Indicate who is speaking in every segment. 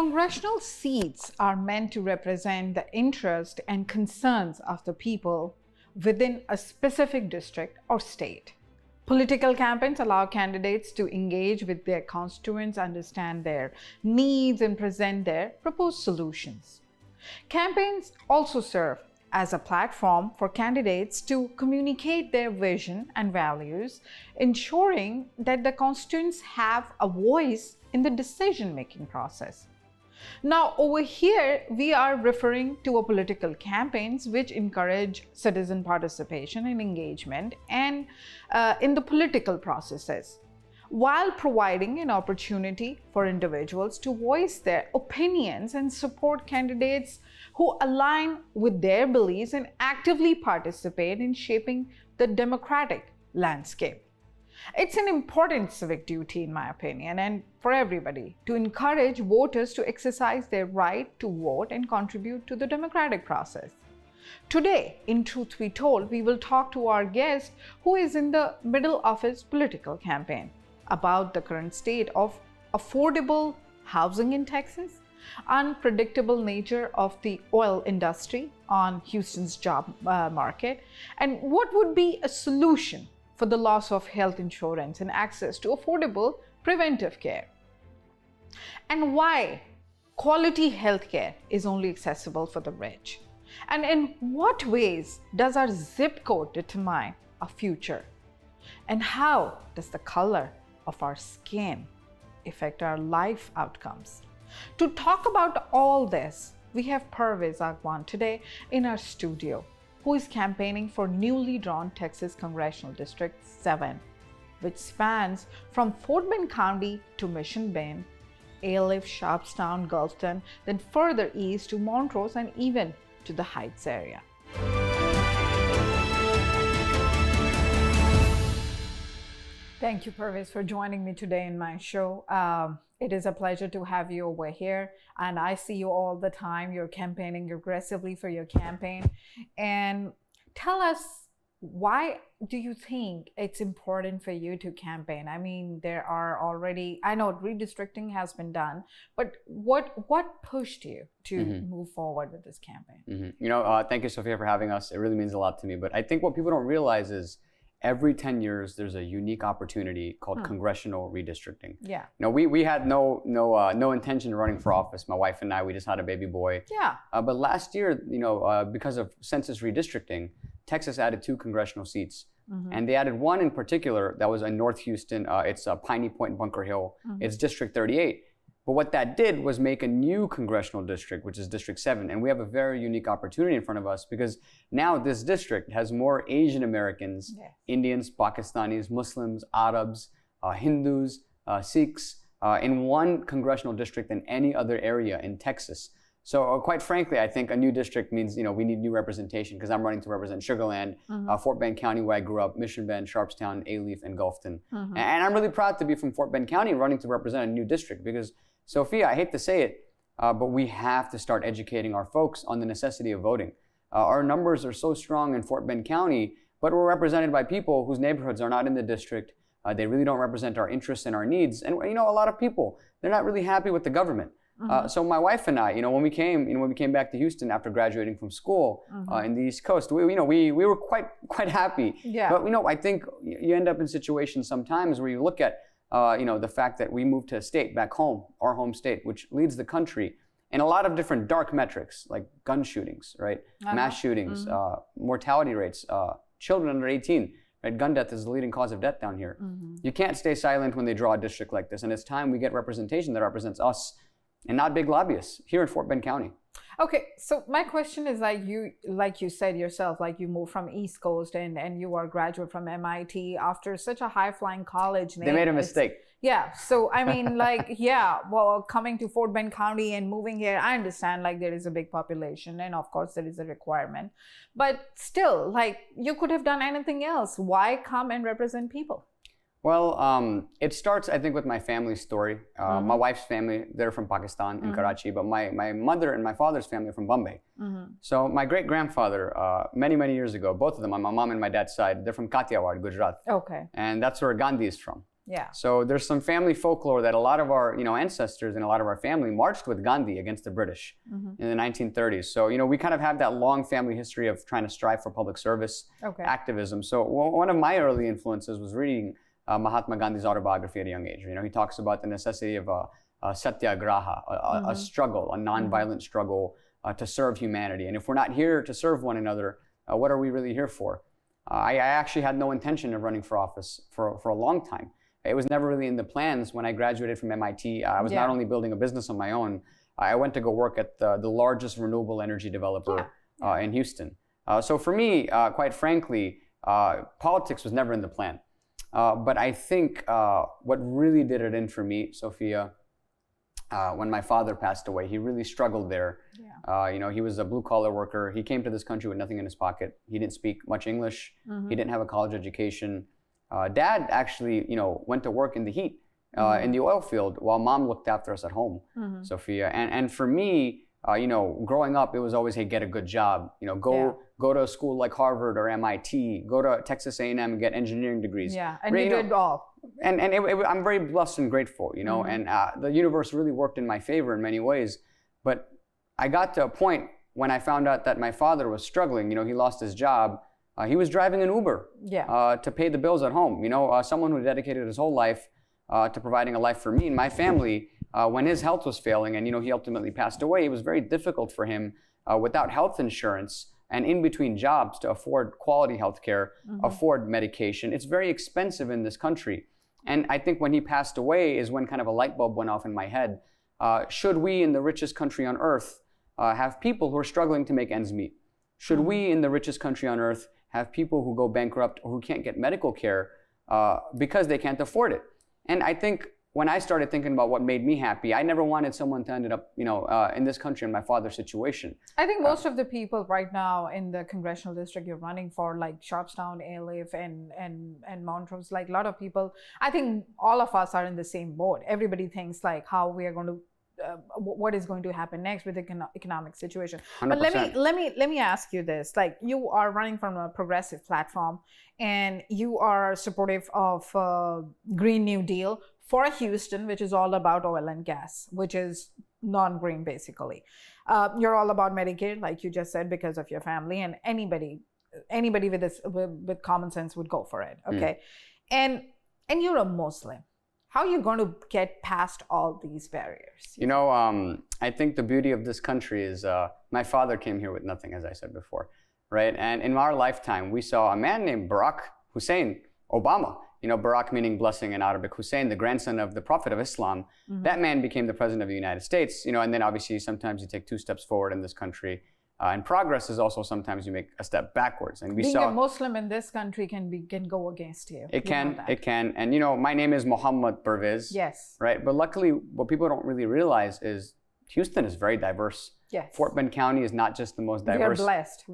Speaker 1: Congressional seats are meant to represent the interest and concerns of the people within a specific district or state. Political campaigns allow candidates to engage with their constituents, understand their needs, and present their proposed solutions. Campaigns also serve as a platform for candidates to communicate their vision and values, ensuring that the constituents have a voice in the decision-making process. Now, over here, we are referring to a political campaigns which encourage citizen participation and engagement and in the political processes, while providing an opportunity for individuals to voice their opinions and support candidates who align with their beliefs and actively participate in shaping the democratic landscape. It's an important civic duty, in my opinion, and for everybody, to encourage voters to exercise their right to vote and contribute to the democratic process. Today, in Truth Be Told, we will talk to our guest who is in the middle of his political campaign about the current state of affordable housing in Texas, unpredictable nature of the oil industry on Houston's job market, and what would be a solution for the loss of health insurance and access to affordable preventive care, and why quality health care is only accessible for the rich, and in what ways does our zip code determine our future, and how does the color of our skin affect our life outcomes. To talk about all this, we have Pervez Agwan today in our studio, who is campaigning for newly drawn Texas Congressional District 7, which spans from Fort Bend County to Mission Bend, Aliff, Sharpstown, Gulfton, then further east to Montrose and even to the Heights area. Thank you, Pervez, for joining me today in my show. It is a pleasure to have you over here, and I see you all the time. You're campaigning aggressively for your campaign. And tell us, why do you think it's important for you to campaign? I mean, there are already, I know redistricting has been done, but what pushed you to move forward with this campaign?
Speaker 2: Thank you, Sofia, for having us. It really means a lot to me. But I think what people don't realize is every 10 years, there's a unique opportunity called congressional redistricting.
Speaker 1: Yeah.
Speaker 2: We had no intention of running for office. My wife and I, we just had a baby boy.
Speaker 1: Yeah.
Speaker 2: But last year, because of census redistricting, Texas added 2 congressional seats. And they added one in particular that was in North Houston. It's Piney Point, Bunker Hill. It's District 38. But what that did was make a new congressional district, which is District 7. And we have a very unique opportunity in front of us because now this district has more Asian Americans, Indians, Pakistanis, Muslims, Arabs, Hindus, Sikhs in one congressional district than any other area in Texas. So quite frankly, I think a new district means, we need new representation because I'm running to represent Sugar Land, Fort Bend County where I grew up, Mission Bend, Sharpstown, Aliff, and Gulfton. And I'm really proud to be from Fort Bend County running to represent a new district because, Sophia, I hate to say it, but we have to start educating our folks on the necessity of voting. Our numbers are so strong in Fort Bend County, but we're represented by people whose neighborhoods are not in the district. They really don't represent our interests and our needs. And a lot of people, they're not really happy with the government. So my wife and I, when we came back to Houston after graduating from school in the East Coast, we were quite happy.
Speaker 1: Yeah.
Speaker 2: But I think you end up in situations sometimes where you look at the fact that we moved to a state back home, our home state, which leads the country in a lot of different dark metrics like gun shootings, right, mass shootings, mortality rates, children under 18. Right? Gun death is the leading cause of death down here. You can't stay silent when they draw a district like this, and it's time we get representation that represents us and not big lobbyists here in Fort Bend County.
Speaker 1: Okay, so my question is like you said yourself, like you moved from East Coast and you are a graduate from MIT after such a high-flying college name.
Speaker 2: They made a mistake.
Speaker 1: Yeah, so I mean coming to Fort Bend County and moving here, I understand like there is a big population and of course there is a requirement. But still, like you could have done anything else. Why come and represent people?
Speaker 2: Well, it starts, I think, with my family story. My wife's family, they're from Pakistan in Karachi, but my mother and my father's family are from Bombay. So my great-grandfather, many years ago, both of them, on my mom and my dad's side, they're from Kathiawar, Gujarat.
Speaker 1: Okay.
Speaker 2: And that's where Gandhi is from.
Speaker 1: Yeah.
Speaker 2: So there's some family folklore that a lot of our, ancestors and a lot of our family marched with Gandhi against the British in the 1930s. So, we kind of have that long family history of trying to strive for public service activism. So one of my early influences was reading Mahatma Gandhi's autobiography at a young age. He talks about the necessity of a satyagraha, a struggle, a non-violent struggle to serve humanity. And if we're not here to serve one another, what are we really here for? I actually had no intention of running for office for a long time. It was never really in the plans. When I graduated from MIT, I was not only building a business on my own, I went to go work at the largest renewable energy developer in Houston. So for me, quite frankly, politics was never in the plan. But I think what really did it in for me, Sofia, when my father passed away, he really struggled there. He was a blue-collar worker. He came to this country with nothing in his pocket. He didn't speak much English. He didn't have a college education. Dad actually, went to work in the heat in the oil field while mom looked after us at home, Sofia. And for me, growing up, it was always, hey, get a good job. Go to a school like Harvard or MIT. Go to Texas A&M and get engineering degrees.
Speaker 1: Yeah, and you did all.
Speaker 2: And I'm very blessed and grateful, and the universe really worked in my favor in many ways. But I got to a point when I found out that my father was struggling. He lost his job. He was driving an Uber to pay the bills at home. Someone who dedicated his whole life to providing a life for me and my family. When his health was failing and he ultimately passed away, it was very difficult for him without health insurance and in between jobs to afford quality health care, afford medication. It's very expensive in this country. And I think when he passed away is when kind of a light bulb went off in my head. Should we in the richest country on earth have people who are struggling to make ends meet? Should we in the richest country on earth have people who go bankrupt or who can't get medical care because they can't afford it? And I think when I started thinking about what made me happy, I never wanted someone to end up, in this country in my father's situation.
Speaker 1: I think most of the people right now in the congressional district you're running for, like Sharpstown, Aliff, and Montrose, like a lot of people, I think all of us are in the same boat. Everybody thinks like how we are going to, what is going to happen next with the economic situation. 100%. But let me ask you this: like, you are running from a progressive platform, and you are supportive of Green New Deal for Houston, which is all about oil and gas, which is non-green basically. You're all about Medicaid, like you just said, because of your family, and anybody with common sense would go for it. Okay, and you're a Muslim. How are you going to get past all these barriers?
Speaker 2: I think the beauty of this country is my father came here with nothing, as I said before, right? And in our lifetime, we saw a man named Barack Hussein Obama. Barack meaning blessing in Arabic, Hussein, the grandson of the Prophet of Islam. That man became the president of the United States, and then obviously sometimes you take 2 steps forward in this country. And progress is also sometimes you make a step backwards. And
Speaker 1: being a Muslim in this country can go against you.
Speaker 2: It can. And my name is Muhammad Pervez.
Speaker 1: Yes.
Speaker 2: Right. But luckily, what people don't really realize is Houston is very diverse.
Speaker 1: Yes.
Speaker 2: Fort Bend County is not just the most diverse.
Speaker 1: We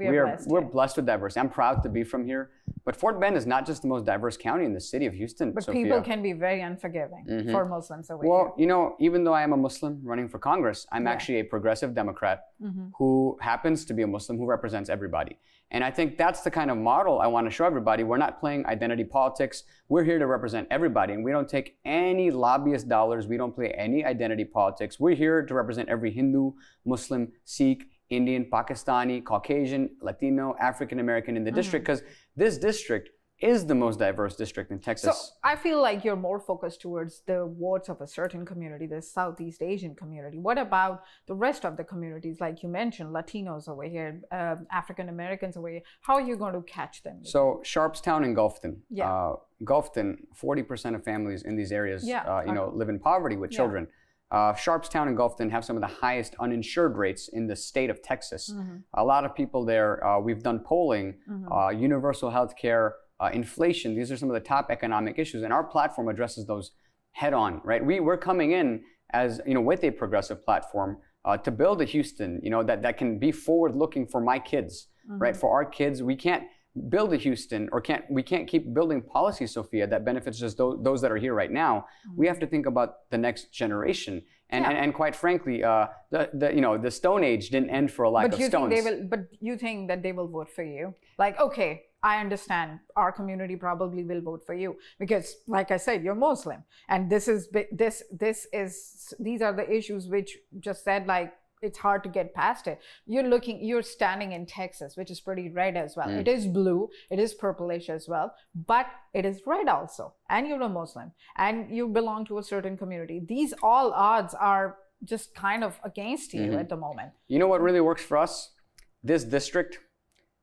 Speaker 1: are blessed.
Speaker 2: We're blessed with diversity. I'm proud to be from here. But Fort Bend is not just the most diverse county in the city of Houston.
Speaker 1: But
Speaker 2: Sofia.
Speaker 1: People can be very unforgiving for Muslims over
Speaker 2: here. Well, even though I am a Muslim running for Congress, I'm actually a progressive Democrat who happens to be a Muslim who represents everybody. And I think that's the kind of model I want to show everybody. We're not playing identity politics. We're here to represent everybody. And we don't take any lobbyist dollars. We don't play any identity politics. We're here to represent every Hindu, Muslim, Sikh, Indian, Pakistani, Caucasian, Latino, African American in the district, because this district is the most diverse district in Texas.
Speaker 1: So I feel like you're more focused towards the votes of a certain community, the Southeast Asian community. What about the rest of the communities? Like you mentioned, Latinos over here, African Americans over here. How are you going to catch them?
Speaker 2: So Sharpstown and Gulfton. Gulfton, 40% of families in these areas, live in poverty with children. Sharpstown and Gulfton have some of the highest uninsured rates in the state of Texas. A lot of people there, we've done polling, universal health care, inflation. These are some of the top economic issues, and our platform addresses those head on, right? We're coming in as, with a progressive platform to build a Houston, that can be forward looking for my kids, right? For our kids, we can't build a Houston we can't keep building policies, Sofia, that benefits just those that are here right now. We have to think about the next generation. And quite frankly, the Stone Age didn't end for a lack of stones.
Speaker 1: But you think that they will vote for you? Like, okay, I understand our community probably will vote for you because, like I said, you're Muslim, and these are the issues which just said like it's hard to get past it. You're standing in Texas, which is pretty red as well. It is blue, it is purplish as well, but it is red also. And you're a Muslim and you belong to a certain community. These all odds are just kind of against you at the moment.
Speaker 2: You know what really works for us? This district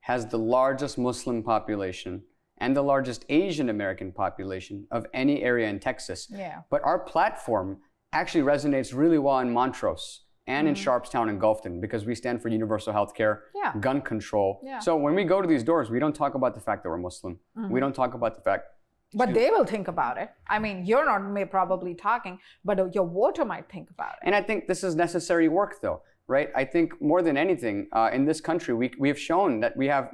Speaker 2: has the largest Muslim population and the largest Asian American population of any area in Texas.
Speaker 1: Yeah.
Speaker 2: But our platform actually resonates really well in Montrose and in Sharpstown and Gulfton because we stand for universal health care, gun control.
Speaker 1: Yeah.
Speaker 2: So when we go to these doors, we don't talk about the fact that we're Muslim. We don't talk about the fact.
Speaker 1: But they will think about it. I mean, you're not probably talking, but your voter might think about it.
Speaker 2: And I think this is necessary work though, right? I think more than anything, in this country, we have shown that we have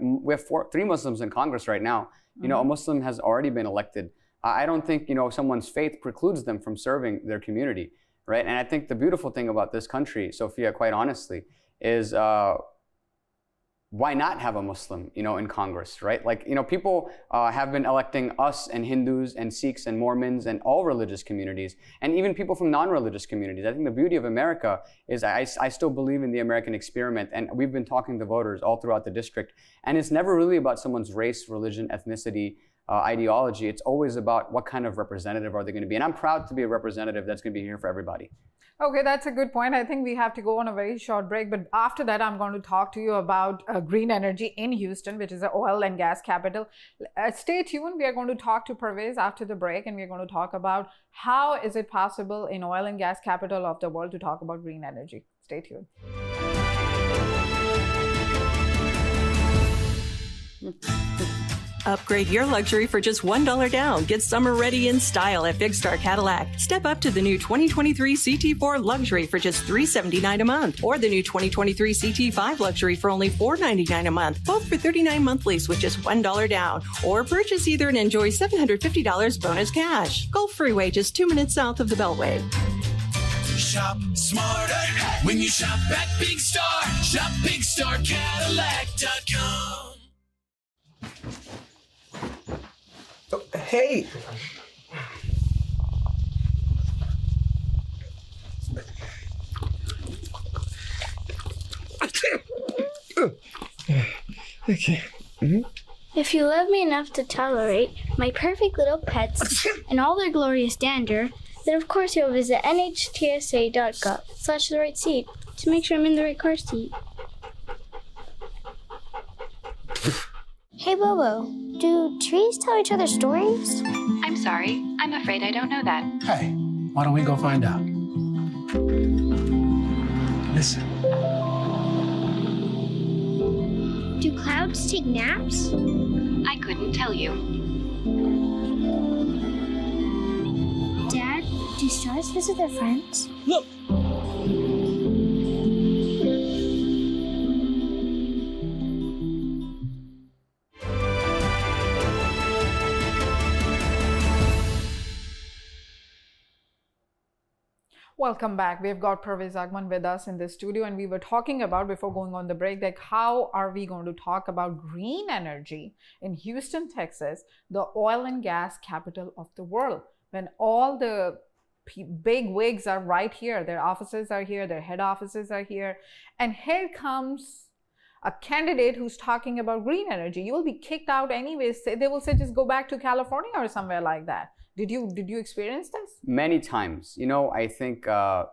Speaker 2: three Muslims in Congress right now. You know, a Muslim has already been elected. I don't think, someone's faith precludes them from serving their community. Right. And I think the beautiful thing about this country, Sofia, quite honestly, is why not have a Muslim, in Congress, right? Like, people have been electing us and Hindus and Sikhs and Mormons and all religious communities and even people from non-religious communities. I think the beauty of America is I still believe in the American experiment, and we've been talking to voters all throughout the district. And it's never really about someone's race, religion, ethnicity, ideology. It's always about what kind of representative are they going to be. And I'm proud to be a representative that's going to be here for everybody.
Speaker 1: Okay, that's a good point. I think we have to go on a very short break. But after that, I'm going to talk to you about green energy in Houston, which is the oil and gas capital. Stay tuned. We are going to talk to Pervez after the break, and we're going to talk about how is it possible in oil and gas capital of the world to talk about green energy. Stay tuned.
Speaker 3: Upgrade your luxury for just $1 down. Get summer ready in style at Big Star Cadillac. Step up to the new 2023 CT4 Luxury for just $379 a month, or the new 2023 CT5 Luxury for only $499 a month, both for 39-month lease with just $1 down. Or purchase either and enjoy $750 bonus cash. Gulf Freeway, just 2 minutes south of the Beltway.
Speaker 4: Shop smarter when you shop at Big Star. Shop BigStarCadillac.com.
Speaker 5: Oh, hey! Okay.
Speaker 6: If you love me enough to tolerate my perfect little pets and all their glorious dander, then of course you'll visit nhtsa.gov/the right seat to make sure I'm in the right car seat. Hey Bobo, do trees tell each other stories?
Speaker 7: I'm sorry, I'm afraid I don't know that.
Speaker 8: Hey, why don't we go find out? Listen.
Speaker 6: Do clouds take naps?
Speaker 7: I couldn't tell you.
Speaker 6: Dad, do stars visit their friends?
Speaker 8: Look!
Speaker 1: Welcome back. We've got Pervez Agwan with us in the studio, and we were talking about, before going on the break, like how are we going to talk about green energy in Houston, Texas, the oil and gas capital of the world, when all the big wigs are right here, their offices are here, their head offices are here, and here comes a candidate who's talking about green energy. You will be kicked out anyways. They will say, just go back to California or somewhere like that. Did you experience this?
Speaker 2: Many times. I think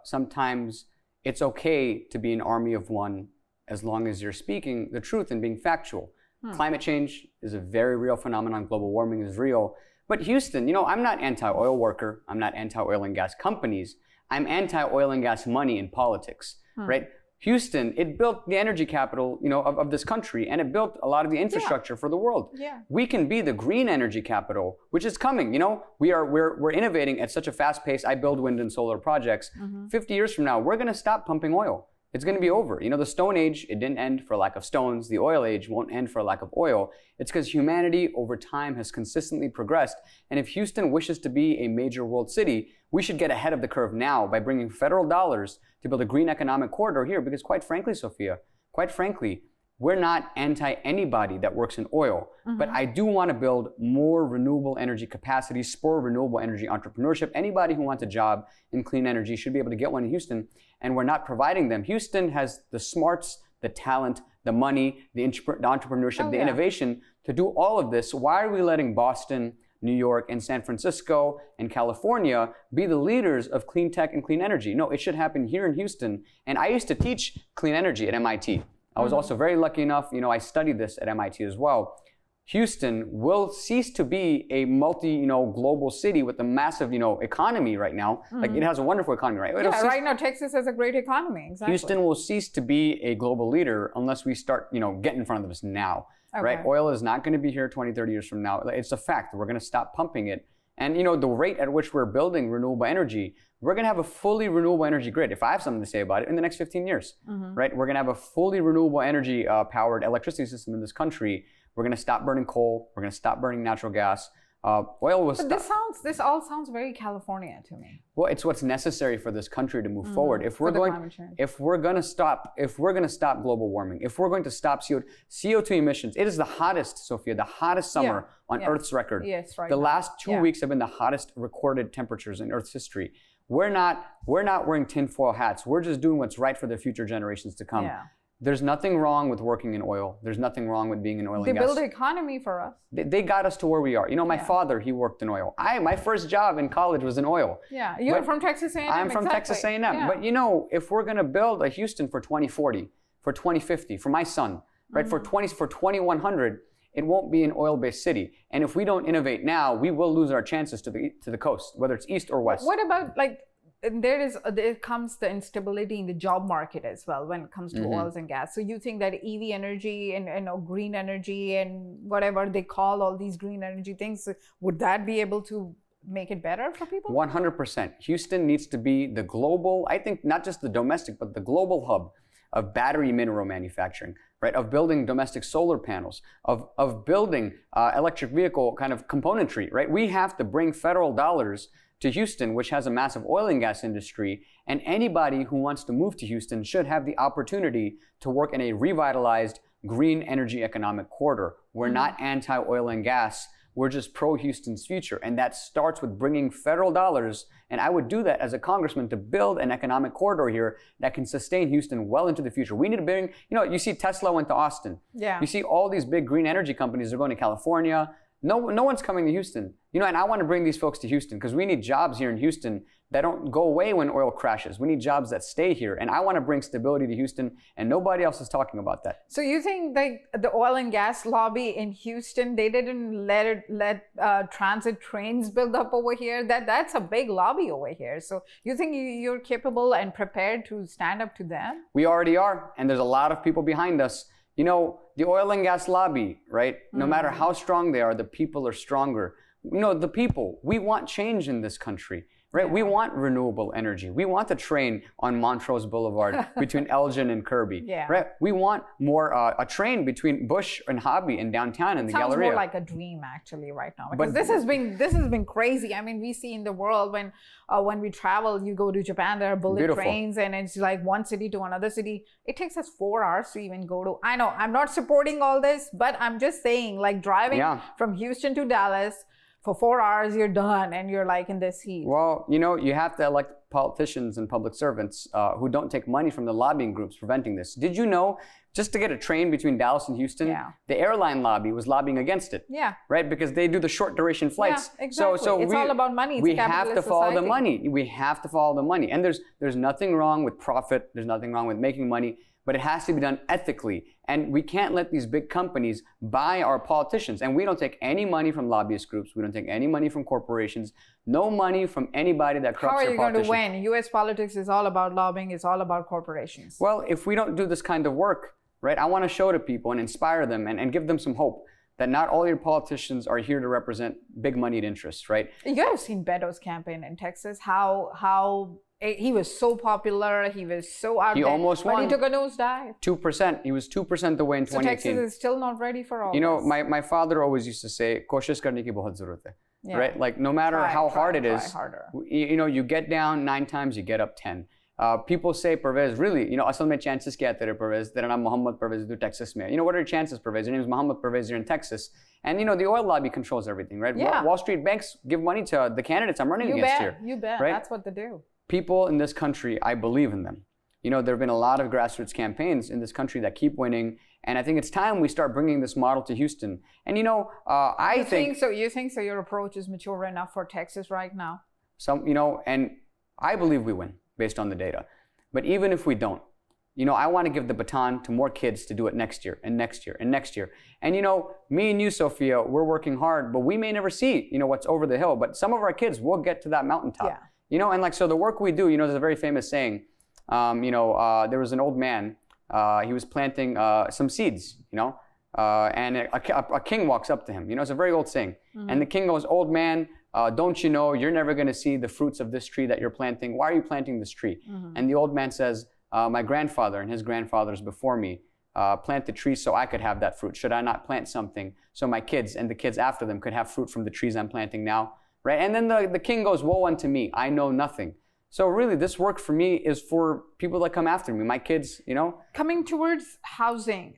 Speaker 2: sometimes it's okay to be an army of one as long as you're speaking the truth and being factual. Climate change is a very real phenomenon. Global warming is real. But Houston, I'm not anti-oil worker. I'm not anti-oil and gas companies. I'm anti-oil and gas money in politics, right? Houston, it built the energy capital, of this country, and it built a lot of the infrastructure for the world.
Speaker 1: Yeah.
Speaker 2: We can be the green energy capital, which is coming. We're innovating at such a fast pace. I build wind and solar projects. 50 years from now, we're going to stop pumping oil. It's going to be over. The Stone Age, it didn't end for lack of stones. The oil age won't end for lack of oil. It's because humanity over time has consistently progressed. And if Houston wishes to be a major world city, we should get ahead of the curve now by bringing federal dollars to build a green economic corridor here. Because quite frankly, Sofia, we're not anti-anybody that works in oil, but I do want to build more renewable energy capacity, spur renewable energy entrepreneurship. Anybody who wants a job in clean energy should be able to get one in Houston, and we're not providing them. Houston has the smarts, the talent, the money, the entrepreneurship, the innovation to do all of this. Why are we letting Boston, New York, and San Francisco and California be the leaders of clean tech and clean energy? No, it should happen here in Houston. And I used to teach clean energy at MIT. I was also very lucky enough, I studied this at MIT as well. Houston will cease to be a global city with a massive, economy right now. Like it has a wonderful economy, right?
Speaker 1: Right now Texas has a great economy, exactly.
Speaker 2: Houston will cease to be a global leader unless we start, getting in front of this now, right? Oil is not going to be here 20, 30 years from now. It's a fact. We're going to stop pumping it. And, the rate at which we're building renewable energy, we're going to have a fully renewable energy grid, if I have something to say about it, in the next 15 years, right? We're going to have a fully renewable energy powered electricity system in this country. We're going to stop burning coal. We're going to stop burning natural gas. Oil was.
Speaker 1: But this all sounds very California to me.
Speaker 2: Well, it's what's necessary for this country to move forward. If we're going to stop global warming, if we're going to stop CO2 emissions, it is the hottest, Sofia, the hottest summer on Earth's record.
Speaker 1: Yes, right.
Speaker 2: The last 2 weeks have been the hottest recorded temperatures in Earth's history. We're not wearing tinfoil hats. We're just doing what's right for the future generations to come.
Speaker 1: Yeah.
Speaker 2: There's nothing wrong with working in oil. There's nothing wrong with being in oil and gas.
Speaker 1: They build the economy for us.
Speaker 2: They got us to where we are. My father, he worked in oil. My first job in college was in oil.
Speaker 1: Yeah, you're from Texas A&M.
Speaker 2: I'm from Texas A&M. Yeah. But if we're going to build a Houston for 2040, for 2050, for my son, right, for 2100, it won't be an oil-based city. And if we don't innovate now, we will lose our chances to the coast, whether it's east or west.
Speaker 1: What about there comes the instability in the job market as well when it comes to oils and gas. So you think that EV energy and green energy and whatever they call all these green energy things, would that be able to make it better for people?
Speaker 2: 100%. Houston needs to be the global, I think not just the domestic, but the global hub of battery mineral manufacturing, right? Of building domestic solar panels, of building electric vehicle kind of componentry, right? We have to bring federal dollars to Houston, which has a massive oil and gas industry, and anybody who wants to move to Houston should have the opportunity to work in a revitalized green energy economic corridor. We're not anti-oil and gas. We're just pro-Houston's future, and that starts with bringing federal dollars, and I would do that as a congressman to build an economic corridor here that can sustain Houston well into the future. We need to bring, you see Tesla went to Austin.
Speaker 1: Yeah.
Speaker 2: You see all these big green energy companies are going to California. No one's coming to Houston. And I want to bring these folks to Houston because we need jobs here in Houston that don't go away when oil crashes. We need jobs that stay here. And I want to bring stability to Houston, and nobody else is talking about that.
Speaker 1: So you think the oil and gas lobby in Houston, they didn't let transit trains build up over here? That's a big lobby over here. So you think you're capable and prepared to stand up to them?
Speaker 2: We already are. And there's a lot of people behind us. The oil and gas lobby, right? No matter how strong they are, the people are stronger. The people, we want change in this country, right? We want renewable energy. We want the train on Montrose Boulevard between Elgin and Kirby, right? We want more a train between Bush and Hobby in downtown in the Galleria.
Speaker 1: Sounds more like a dream actually right now, because this has been crazy. I mean, we see in the world when we travel, you go to Japan, there are bullet trains, and it's like one city to another city. It takes us 4 hours to even go to. I know I'm not supporting all this, but I'm just saying, like driving from Houston to Dallas. For 4 hours, you're done, and you're like in this heat.
Speaker 2: Well, you have to elect politicians and public servants who don't take money from the lobbying groups preventing this. Did you know, just to get a train between Dallas and Houston, the airline lobby was lobbying against it?
Speaker 1: Yeah.
Speaker 2: Right? Because they do the short duration flights.
Speaker 1: Yeah, exactly. So it's all about money. It's
Speaker 2: we have to follow
Speaker 1: society.
Speaker 2: the money. We have to follow the money. And there's nothing wrong with profit. There's nothing wrong with making money. But it has to be done ethically. And we can't let these big companies buy our politicians. And we don't take any money from lobbyist groups. We don't take any money from corporations. No money from anybody that corrupts our politicians.
Speaker 1: How are you going to win? U.S. politics is all about lobbying. It's all about corporations.
Speaker 2: Well, if we don't do this kind of work, right, I want to show to people and inspire them and give them some hope that not all your politicians are here to represent big moneyed interests, right?
Speaker 1: You have seen Beto's campaign in Texas, how he was so popular, he was so out there.
Speaker 2: He almost won.
Speaker 1: But he took a nosedive.
Speaker 2: 2%. He was 2% away in 2018.
Speaker 1: So Texas is still not ready for all this.
Speaker 2: My father always used to say, "Koshish karne ki bahut zarurat hai." Right? Like no matter how hard it is, you get down 9 times, you get up 10. People say, Pervez, really, asal mein chances kya hai tere, Pervez? Tera naam Mohammed Pervez, du Texas mein. What are your chances, Pervez? Your name is Mohammed Pervez, you're in Texas. And the oil lobby controls everything, right?
Speaker 1: Yeah.
Speaker 2: Wall Street banks give money to the candidates I'm running against here.
Speaker 1: You bet.
Speaker 2: Right?
Speaker 1: That's what they do.
Speaker 2: People in this country, I believe in them. There have been a lot of grassroots campaigns in this country that keep winning. And I think it's time we start bringing this model to Houston. And I think
Speaker 1: so. You think so? Your approach is mature enough for Texas right now?
Speaker 2: And I believe we win based on the data. But even if we don't, I want to give the baton to more kids to do it next year and next year and next year. And me and you, Sofia, we're working hard, but we may never see, what's over the hill. But some of our kids will get to that mountaintop.
Speaker 1: Yeah.
Speaker 2: And so the work we do, there's a very famous saying. There was an old man. He was planting some seeds, and a king walks up to him. It's a very old saying. Mm-hmm. And the king goes, "Old man, don't you know you're never going to see the fruits of this tree that you're planting? Why are you planting this tree?" Mm-hmm. And the old man says, "My grandfather and his grandfathers before me planted trees so I could have that fruit. Should I not plant something so my kids and the kids after them could have fruit from the trees I'm planting now?" Right? And then the king goes, "Woe unto me, I know nothing." So really, this work for me is for people that come after me, my kids,
Speaker 1: Coming towards housing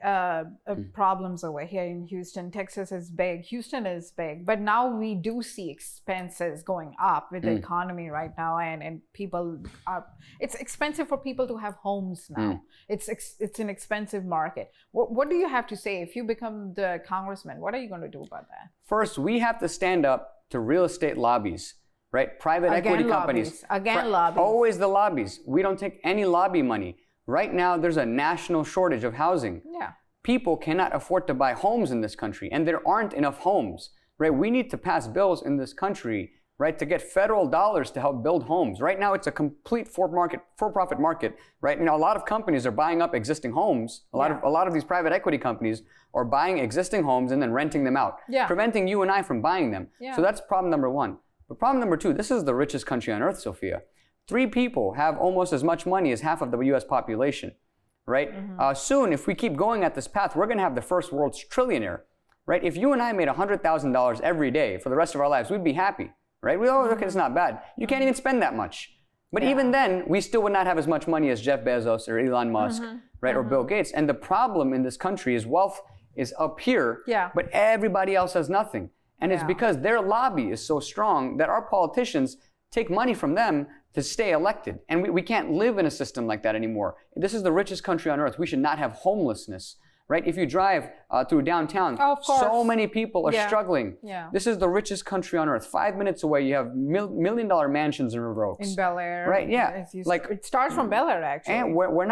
Speaker 1: problems over here in Houston, Texas is big, Houston is big, but now we do see expenses going up with the economy right now, and people it's expensive for people to have homes now. It's an expensive market. What do you have to say if you become the congressman? What are you going to do about that?
Speaker 2: First, we have to stand up to real estate lobbies. Right? Private equity companies.
Speaker 1: Lobbies.
Speaker 2: Always the lobbies. We don't take any lobby money. Right now, there's a national shortage of housing.
Speaker 1: Yeah.
Speaker 2: People cannot afford to buy homes in this country, and there aren't enough homes. Right? We need to pass bills in this country, right, to get federal dollars to help build homes. Right now, it's a complete for-profit market. Right? A lot of companies are buying up existing homes. A lot of these private equity companies are buying existing homes and then renting them out, preventing you and I from buying them.
Speaker 1: Yeah.
Speaker 2: So that's problem number one. But problem number two, this is the richest country on earth, Sofia. 3 people have almost as much money as half of the US population, right? Mm-hmm. Soon, if we keep going at this path, we're going to have the first world's trillionaire, right? If you and I made $100,000 every day for the rest of our lives, we'd be happy, right? Okay, it's not bad. You can't even spend that much. But even then, we still would not have as much money as Jeff Bezos or Elon Musk, right? Or Bill Gates. And the problem in this country is wealth is up here, but everybody else has nothing. And it's because their lobby is so strong that our politicians take money from them to stay elected. And we can't live in a system like that anymore. This is the richest country on earth. We should not have homelessness, right? If you drive through downtown, so many people are struggling.
Speaker 1: Yeah.
Speaker 2: This is the richest country on earth. 5 minutes away, you have $1 million mansions in River Oaks.
Speaker 1: In Bel Air.
Speaker 2: Right, yeah.
Speaker 1: It starts from Bel Air, actually.
Speaker 2: And we're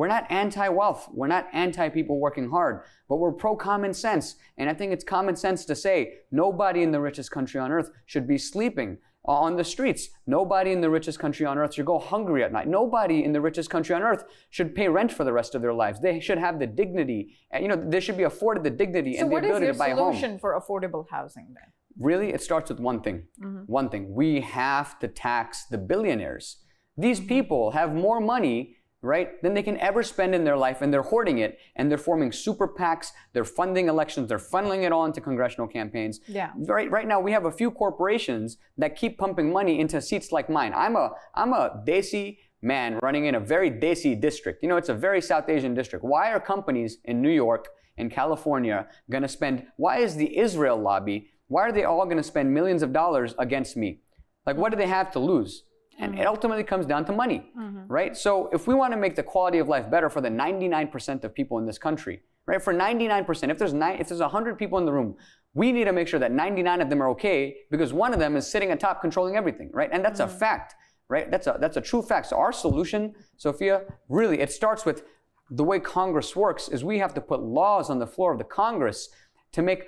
Speaker 2: not anti-wealth. We're not anti-people working hard, but we're pro-common sense. And I think it's common sense to say nobody in the richest country on earth should be sleeping on the streets. Nobody in the richest country on earth should go hungry at night. Nobody in the richest country on earth should pay rent for the rest of their lives. They should have the dignity, they should be afforded the dignity and the ability to buy a home.
Speaker 1: So what is your solution for affordable housing then?
Speaker 2: Really, it starts with one thing. One thing. We have to tax the billionaires. These people have more money, right, than they can ever spend in their life, and they're hoarding it, and they're forming super PACs, they're funding elections, they're funneling it all into congressional campaigns.
Speaker 1: Yeah.
Speaker 2: Right now, we have a few corporations that keep pumping money into seats like mine. I'm a Desi man running in a very Desi district. It's a very South Asian district. Why are companies in New York and California going to spend, why is the Israel lobby, why are they all going to spend millions of dollars against me? Like, what do they have to lose? And it ultimately comes down to money, right? So if we want to make the quality of life better for the 99% of people in this country, right? For 99%, if there's 100 people in the room, we need to make sure that 99 of them are okay because one of them is sitting atop controlling everything, right? And that's a fact, right? That's a true fact. So our solution, Sofia, really, it starts with the way Congress works is we have to put laws on the floor of the Congress to make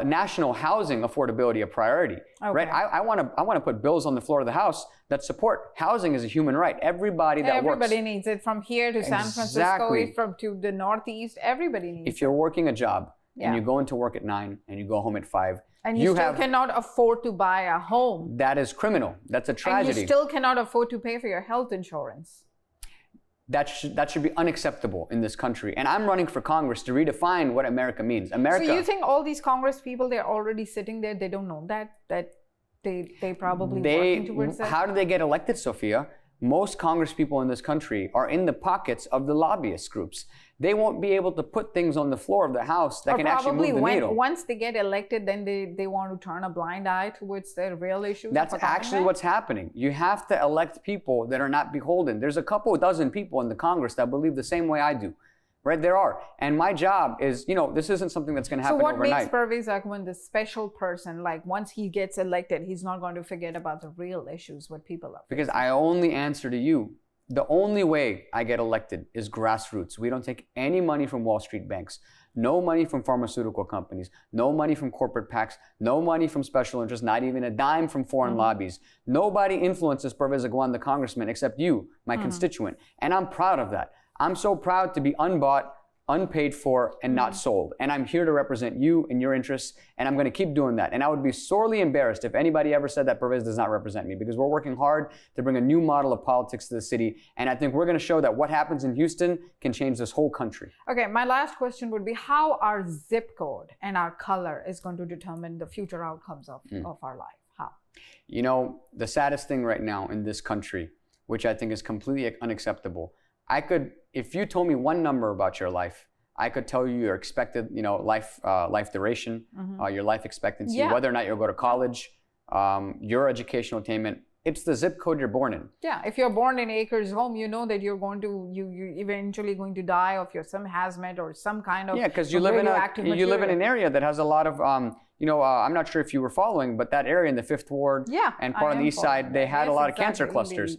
Speaker 2: national housing affordability a priority, right? I want to put bills on the floor of the House that support housing as a human right. Everybody
Speaker 1: needs it, from here to San Francisco, to the Northeast. Everybody needs it.
Speaker 2: If you're working a job and you go into work at 9 and you go home at 5,
Speaker 1: and you still cannot afford to buy a home.
Speaker 2: That is criminal. That's a tragedy.
Speaker 1: And you still cannot afford to pay for your health insurance.
Speaker 2: That should be unacceptable in this country. And I'm running for Congress to redefine what America means. So
Speaker 1: you think all these Congress people, they're already sitting there, they don't know that they probably working towards that?
Speaker 2: How do they get elected, Sofia? most Congress people in this country are in the pockets of the lobbyist groups. They won't be able to put things on the floor of the House that can actually move the needle.
Speaker 1: Once they get elected, then they want to turn a blind eye towards their real issues.
Speaker 2: That's actually what's happening. You have to elect people that are not beholden. There's a couple dozen people in the Congress that believe the same way I do. Right, there are. And my job is, this isn't something that's going to happen overnight.
Speaker 1: So what makes Pervez Agwan this special person? Like, once he gets elected, he's not going to forget about the real issues, what people are facing.
Speaker 2: Because I only answer to you. The only way I get elected is grassroots. We don't take any money from Wall Street banks, no money from pharmaceutical companies, no money from corporate PACs, no money from special interests, not even a dime from foreign lobbies. Nobody influences Pervez Agwan, the congressman, except you, my constituent. And I'm proud of that. I'm so proud to be unbought, unpaid for, and not sold. And I'm here to represent you and your interests, and I'm going to keep doing that. And I would be sorely embarrassed if anybody ever said that Pervez does not represent me, because we're working hard to bring a new model of politics to the city. And I think we're going to show that what happens in Houston can change this whole country.
Speaker 1: Okay, my last question would be how our zip code and our color is going to determine the future outcomes of our life. How?
Speaker 2: The saddest thing right now in this country, which I think is completely unacceptable, if you told me one number about your life, I could tell you your expected, life duration, your life expectancy, whether or not you'll go to college, your educational attainment. It's the zip code you're born in.
Speaker 1: Yeah, if you're born in Acres Home, you know that you're eventually going to die of some hazmat or some kind of
Speaker 2: because you live in an area that has a lot of I'm not sure if you were following, but that area in the 5th Ward and part on the east side, they had a lot of cancer clusters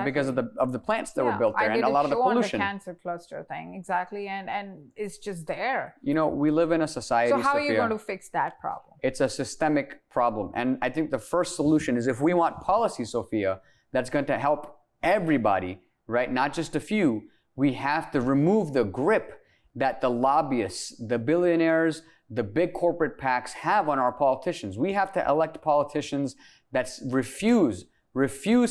Speaker 2: because of the plants that were built there and a lot of the pollution.
Speaker 1: I did a show on the cancer cluster thing, exactly, and it's just there.
Speaker 2: We live in a society,
Speaker 1: So how
Speaker 2: Sofia,
Speaker 1: are you going to fix that problem?
Speaker 2: It's a systemic problem. And I think the first solution is if we want policy, Sofia, that's going to help everybody, right? Not just a few, we have to remove the grip that the lobbyists, the billionaires, the big corporate PACs have on our politicians. We have to elect politicians that refuse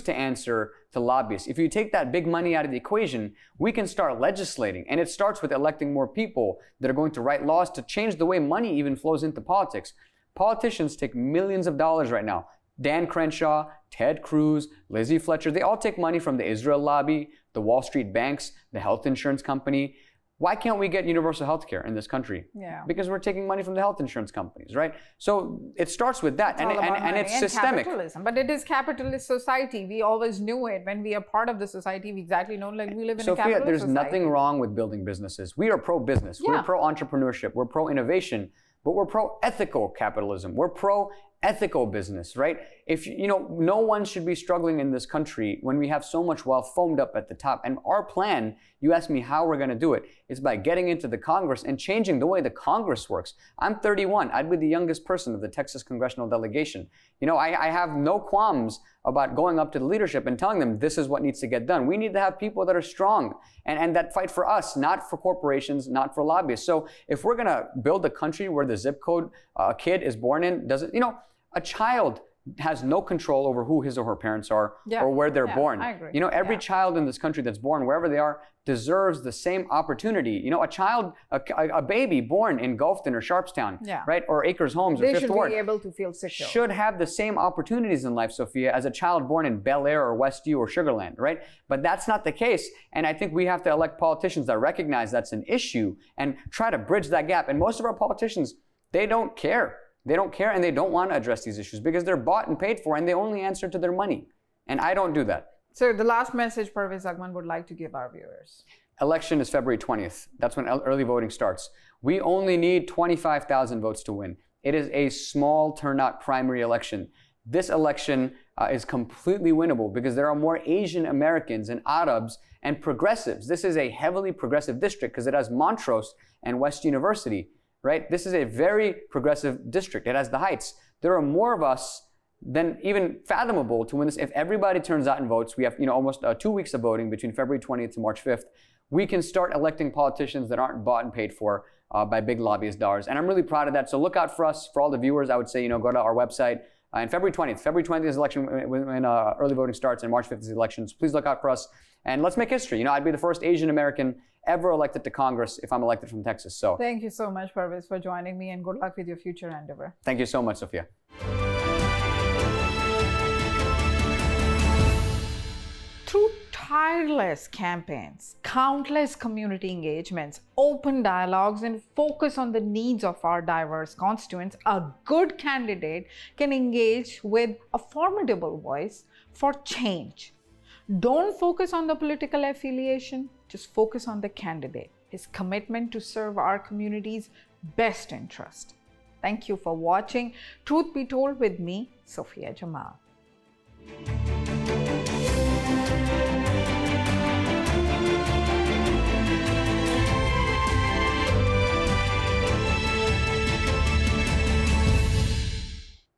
Speaker 2: to answer to lobbyists. If you take that big money out of the equation, we can start legislating. And it starts with electing more people that are going to write laws to change the way money even flows into politics. Politicians take millions of dollars right now. Dan Crenshaw, Ted Cruz, Lizzie Fletcher, they all take money from the Israel lobby, the Wall Street banks, the health insurance company. Why can't we get universal health care in this country?
Speaker 1: Yeah.
Speaker 2: Because we're taking money from the health insurance companies, right? So it starts with that, and it's systemic.
Speaker 1: Capitalism. But it is capitalist society. We always knew it. When we are part of the society, we exactly know we live in a capitalist society.
Speaker 2: Sofia, there's nothing wrong with building businesses. We are pro-business.
Speaker 1: Yeah.
Speaker 2: We're pro-entrepreneurship. We're pro-innovation. But we're pro-ethical capitalism. We're pro-ethical business, right? If no one should be struggling in this country when we have so much wealth foamed up at the top. And our plan, you asked me how we're going to do it, is by getting into the Congress and changing the way the Congress works. I'm 31. I'd be the youngest person of the Texas congressional delegation. I have no qualms about going up to the leadership and telling them this is what needs to get done. We need to have people that are strong and that fight for us, not for corporations, not for lobbyists. So if we're going to build a country where the zip code a kid is born in doesn't, a child has no control over who his or her parents are or where they're born.
Speaker 1: I agree.
Speaker 2: Every child in this country that's born, wherever they are, deserves the same opportunity. A child, a baby born in Gulfton or Sharpstown, right, or Acres Homes or 5th Ward,
Speaker 1: be able to feel secure.
Speaker 2: Should have the same opportunities in life, Sofia, as a child born in Bel Air or Westview or Sugarland, right? But that's not the case. And I think we have to elect politicians that recognize that's an issue and try to bridge that gap. And most of our politicians, they don't care. They don't care and they don't want to address these issues because they're bought and paid for and they only answer to their money. And I don't do that.
Speaker 1: So the last message Pervez Agwan would like to give our viewers.
Speaker 2: Election is February 20th. That's when early voting starts. We only need 25,000 votes to win. It is a small turnout primary election. This election is completely winnable because there are more Asian Americans and Arabs and progressives. This is a heavily progressive district because it has Montrose and West University. Right? This is a very progressive district. It has the Heights. There are more of us than even fathomable to win this. If everybody turns out and votes, we have almost 2 weeks of voting between February 20th to March 5th. We can start electing politicians that aren't bought and paid for by big lobbyist dollars. And I'm really proud of that. So look out for us. For all the viewers, I would say, go to our website. And February 20th is election when early voting starts and March 5th is the elections. Please look out for us. And let's make history. I'd be the first Asian American ever elected to Congress if I'm elected from Texas. So
Speaker 1: thank you so much, Pervez, for joining me and good luck with your future endeavor.
Speaker 2: Thank you so much, Sofia.
Speaker 1: Through tireless campaigns, countless community engagements, open dialogues, and focus on the needs of our diverse constituents, a good candidate can engage with a formidable voice for change. Don't focus on the political affiliation, just focus on the candidate, his commitment to serve our community's best interest. Thank you for watching Truth Be Told with me, Sofia Jamal.